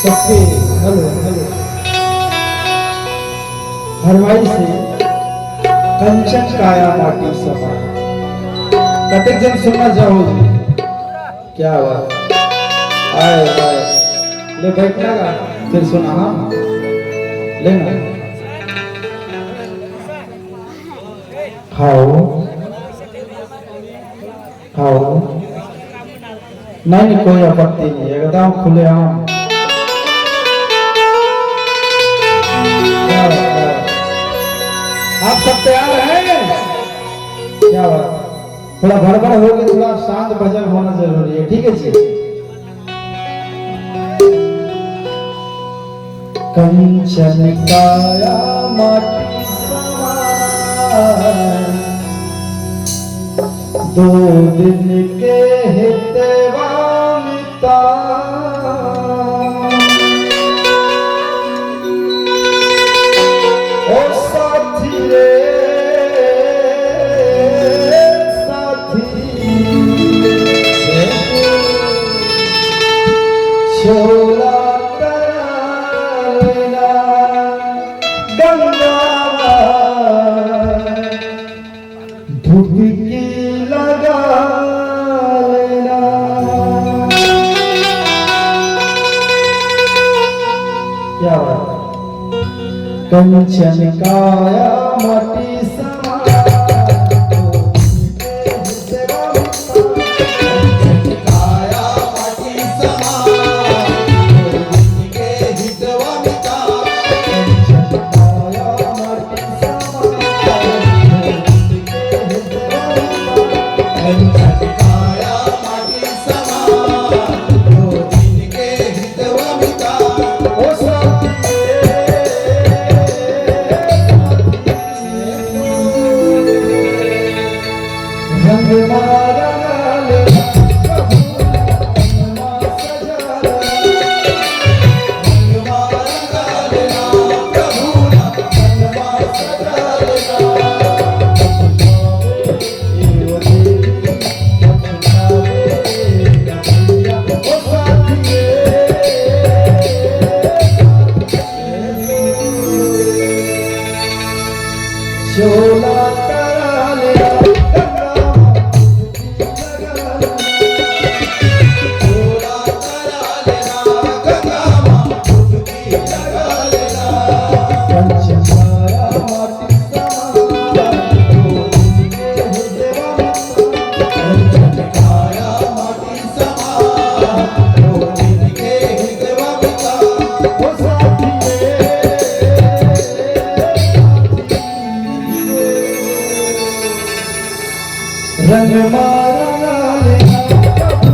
सबके hello hello हरवाई से कंचन काया माटी समा कतक जन सुनना चाहोगे क्या बात आए आए ले बैठना का फिर सुना हाँ लेना खाओ खाओ नहीं कोई आपत्ति नहीं एकदम खुले आम आप सब तैयार हैं क्या बात थोड़ा गड़बड़ हो गई थोड़ा शांत भजन होना जरूरी है ठीक है जी कंचन काया माटी समान दो दिन के हितवामिता ओ साथी रे साथी छोला करना गंगा डुबकी लगा लेना क्या बात कंचन काया माटी समा छोला करा लेना छोला करा लेना गंगा मां डुबकी लगा लेना कंचन काया माटी समा दो दिन के हितवामिता कंचन काया माटी समा दो दिन के हितवामिता ओ साथी रंग मारा लेना प्रभु रंग सजा लेना रंग मारा लेना प्रभु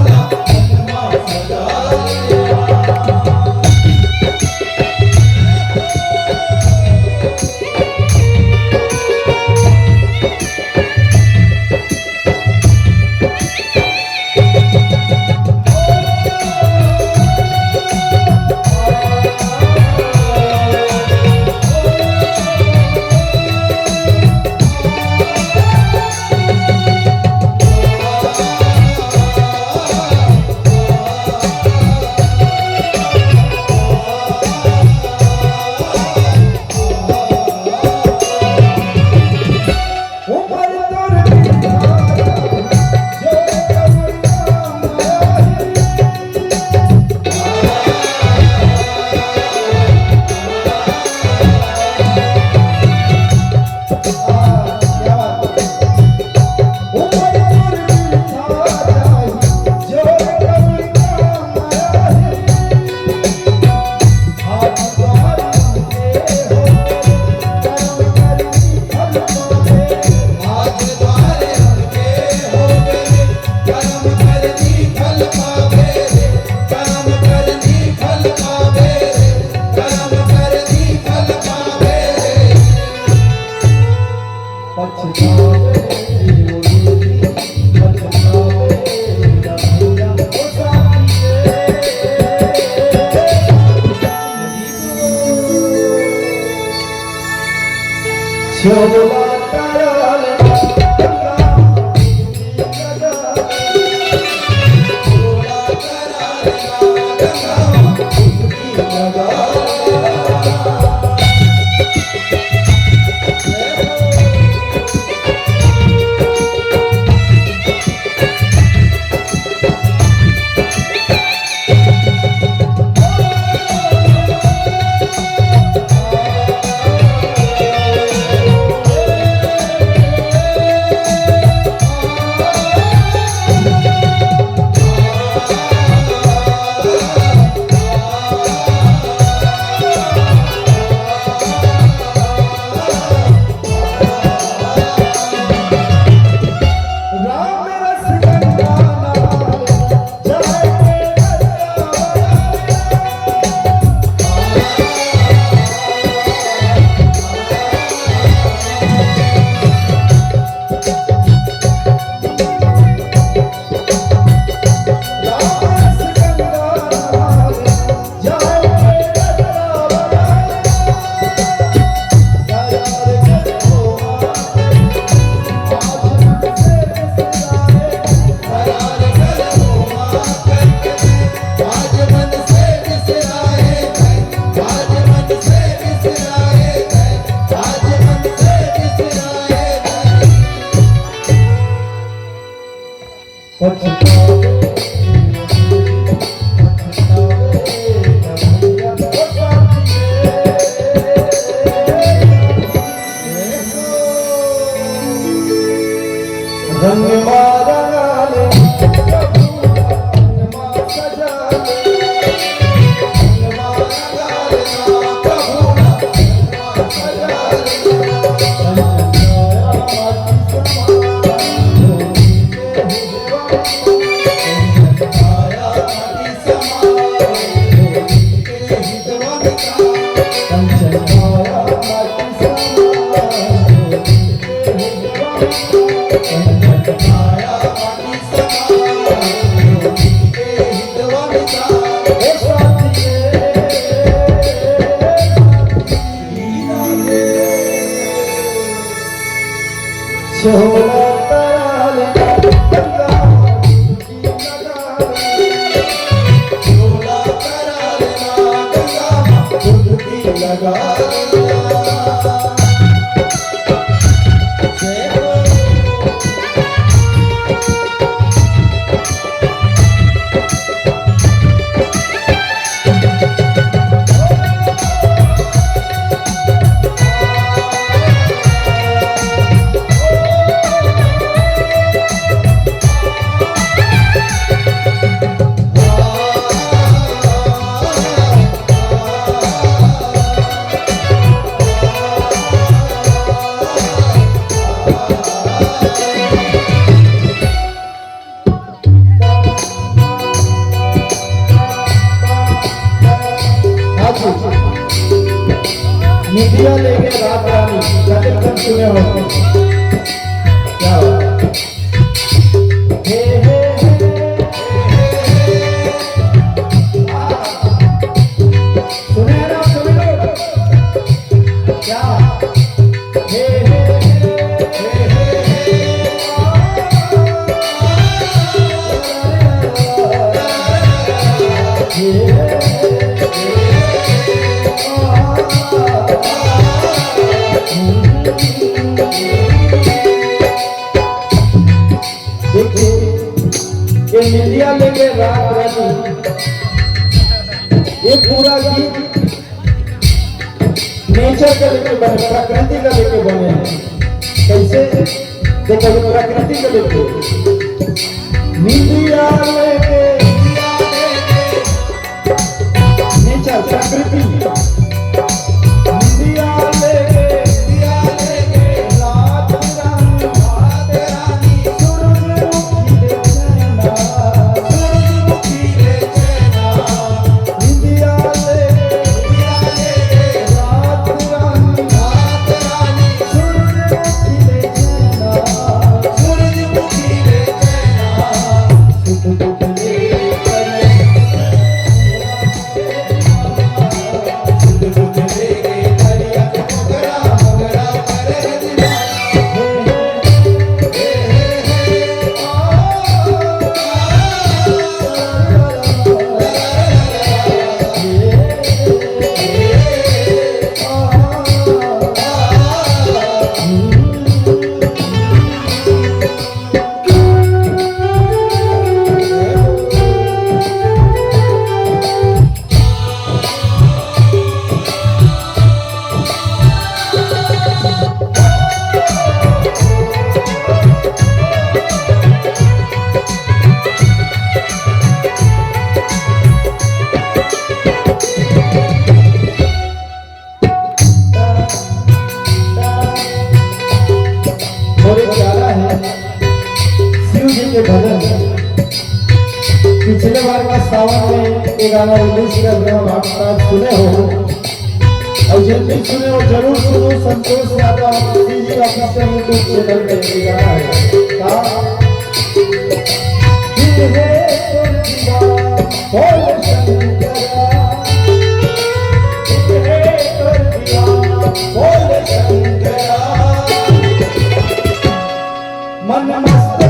रंग सजा लेना पछतावे रंग मारा गाले रंग मारा सजा रंग मारा गाले प्रभु रंग मारा सजा छोला ताले गंगा छोला ताले गंगा डुबकी लगा मीडिया लेके रात रानी कलेक्शन सुने होते क्या हे हे सुने ना सुने क्या हे ये मीडिया लेके रात रानी ये पूरा गीत नेचर का लेके बने प्रकृति का लेके बने हैं कैसे देखो प्रकृति का लेके मीडिया लेके नेचर प्रकृति मीडिया लेके रात रानी के भजन पिछले बार का सावन में एक गाना रिलीज कर रहे हो आप सुने हो और जिन भी सुने हो जरूर सुनो Santosh Yadav ji official YouTube channel पे ये गाना है मन मस्त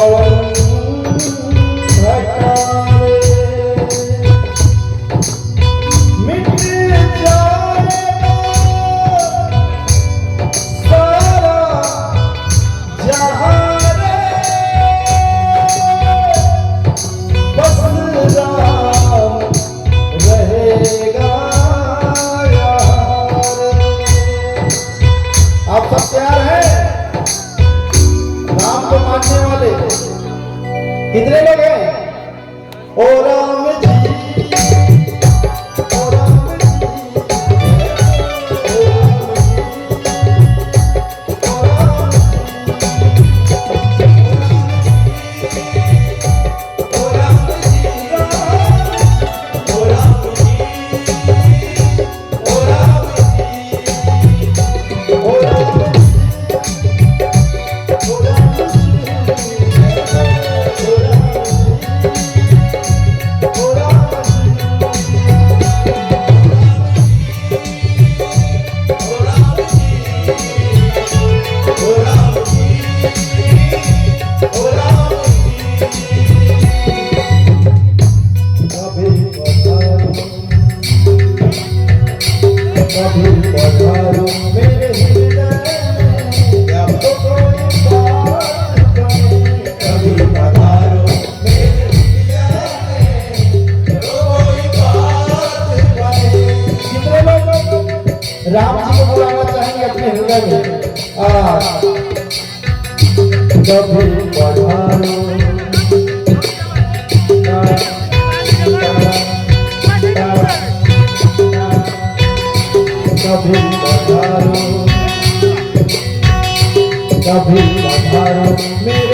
पवन घटावे मिट जाएगा सारा जहां रे बस राम रहेगा यार। आप सब तैयार हैं राम को मानने वाले? कितने लोग हैं? ओ राम जी, ओ राम जी, ओ राम जी, ओ राम जी, ओ राम जी, ओ राम जी, ओ राम जी। कभी पधारो मेरे हृदय जब तो कोई बात करे, कभी पधारो मेरे हृदय तो कोई बात करे। कितने लोग राम जी को बुलाना चाहेंगे अपने हृदय में? कभी पधारो कभी पधारो मेरे